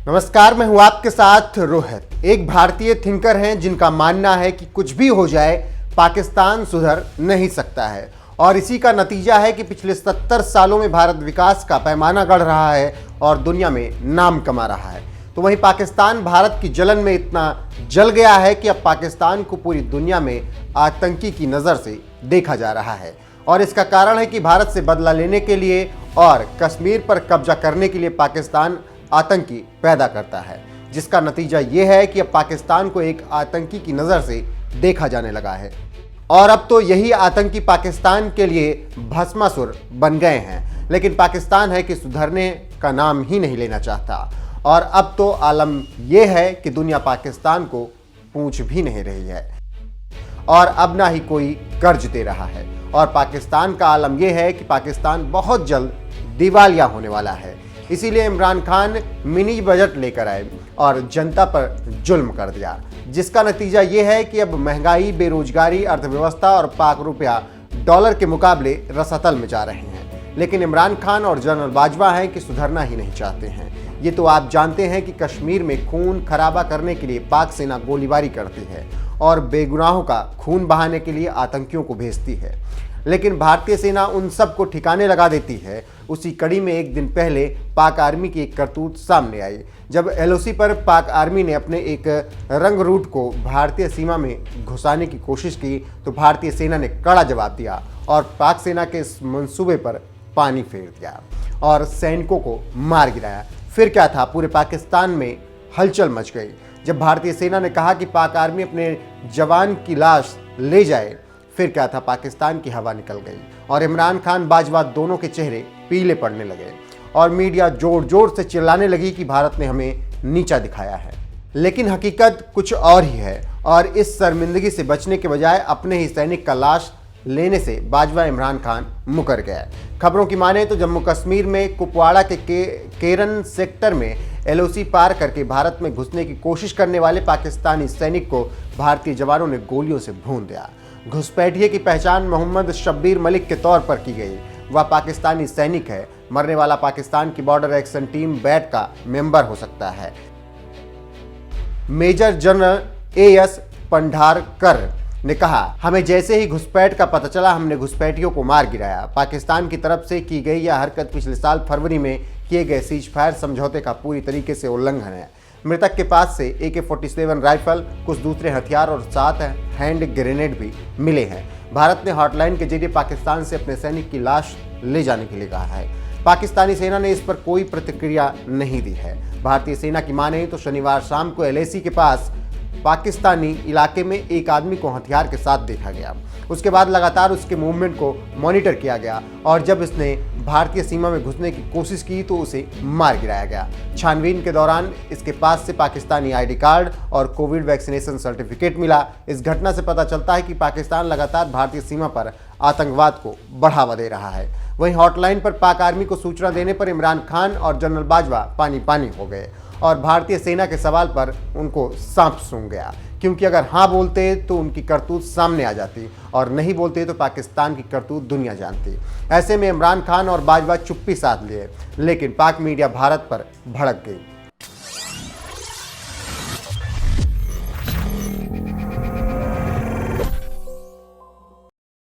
नमस्कार, मैं हूं आपके साथ रोहित। एक भारतीय थिंकर हैं जिनका मानना है कि कुछ भी हो जाए पाकिस्तान सुधर नहीं सकता है और इसी का नतीजा है कि पिछले 70 सालों में भारत विकास का पैमाना गढ़ रहा है और दुनिया में नाम कमा रहा है। तो वहीं पाकिस्तान भारत की जलन में इतना जल गया है कि अब पाकिस्तान को पूरी दुनिया में आतंकी की नज़र से देखा जा रहा है और इसका कारण है कि भारत से बदला लेने के लिए और कश्मीर पर कब्जा करने के लिए पाकिस्तान आतंकी पैदा करता है, जिसका नतीजा यह है कि अब पाकिस्तान को एक आतंकी की नज़र से देखा जाने लगा है और अब तो यही आतंकी पाकिस्तान के लिए भस्मासुर बन गए हैं। लेकिन पाकिस्तान है कि सुधरने का नाम ही नहीं लेना चाहता और अब तो आलम यह है कि दुनिया पाकिस्तान को पूछ भी नहीं रही है और अब ना ही कोई कर्ज दे रहा है और पाकिस्तान का आलम यह है कि पाकिस्तान बहुत जल्द दिवालिया होने वाला है। इसीलिए इमरान खान मिनी बजट लेकर आए और जनता पर जुल्म कर दिया, जिसका नतीजा ये है कि अब महंगाई, बेरोजगारी, अर्थव्यवस्था और पाक रुपया डॉलर के मुकाबले रसातल में जा रहे हैं। लेकिन इमरान खान और जनरल बाजवा हैं कि सुधरना ही नहीं चाहते हैं। ये तो आप जानते हैं कि कश्मीर में खून खराबा करने के लिए पाक सेना गोलीबारी करती है और बेगुनाहों का खून बहाने के लिए आतंकियों को भेजती है, लेकिन भारतीय सेना उन सब को ठिकाने लगा देती है। उसी कड़ी में एक दिन पहले पाक आर्मी की एक करतूत सामने आई, जब एलओसी पर पाक आर्मी ने अपने एक रंग रूट को भारतीय सीमा में घुसाने की कोशिश की तो भारतीय सेना ने कड़ा जवाब दिया और पाक सेना के इस मंसूबे पर पानी फेर दिया और सैनिकों को मार गिराया। फिर क्या था, पूरे पाकिस्तान में हलचल मच गई जब भारतीय सेना ने कहा कि पाक आर्मी अपने जवान की लाश ले जाए। फिर क्या था, पाकिस्तान की हवा निकल गई और इमरान खान बाजवा दोनों के चेहरे पीले पड़ने लगे और मीडिया जोर जोर से चिल्लाने लगी कि भारत ने हमें नीचा दिखाया है। लेकिन हकीकत कुछ और ही है और इस शर्मिंदगी से बचने के बजाय अपने ही सैनिक का लाश लेने से बाजवा इमरान खान मुकर गया। खबरों की माने तो जम्मू कश्मीर में कुपवाड़ा के केरन सेक्टर में एलओसी पार करके भारत में घुसने की कोशिश करने वाले पाकिस्तानी सैनिक को भारतीय जवानों ने गोलियों से भून दिया। घुसपैठिए की पहचान मोहम्मद शब्बीर मलिक के तौर पर की गई। वह पाकिस्तानी सैनिक है। मरने वाला पाकिस्तान की बॉर्डर एक्शन टीम बैट का मेंबर हो सकता है। मेजर जनरल एएस पंढारकर ने कहा, हमें जैसे ही घुसपैठ का पता चला हमने घुसपैठियों को मार गिराया। पाकिस्तान की तरफ से की गई यह हरकत पिछले साल फरवरी में किए गए सीज फायर समझौते का पूरी तरीके से उल्लंघन है। मृतक के पास से AK-47 राइफल, कुछ दूसरे हथियार और 7 हैंड ग्रेनेड भी मिले हैं। भारत ने हॉटलाइन के जरिए पाकिस्तान से अपने सैनिक की लाश ले जाने के लिए कहा है। पाकिस्तानी सेना ने इस पर कोई प्रतिक्रिया नहीं दी है। भारतीय सेना की माने तो शनिवार शाम को LAC के पास पाकिस्तानी इलाके में एक आदमी को हथियार के साथ देखा गया। उसके बाद लगातार उसके मूवमेंट को मॉनिटर किया गया और जब इसने भारतीय सीमा में घुसने की कोशिश की तो उसे मार गिराया गया। छानबीन के दौरान इसके पास से पाकिस्तानी ID कार्ड और कोविड वैक्सीनेशन सर्टिफिकेट मिला। इस घटना से पता चलता है कि पाकिस्तान लगातार भारतीय सीमा पर आतंकवाद को बढ़ावा दे रहा है। वहीं हॉटलाइन पर पाक आर्मी को सूचना देने पर इमरान खान और जनरल बाजवा पानी पानी हो गए और भारतीय सेना के सवाल पर उनको सांप सूंघ गया, क्योंकि अगर हाँ बोलते तो उनकी करतूत सामने आ जाती और नहीं बोलते तो पाकिस्तान की करतूत दुनिया जानती। ऐसे में इमरान खान और बाजवा चुप्पी साध लिए, लेकिन पाक मीडिया भारत पर भड़क गई।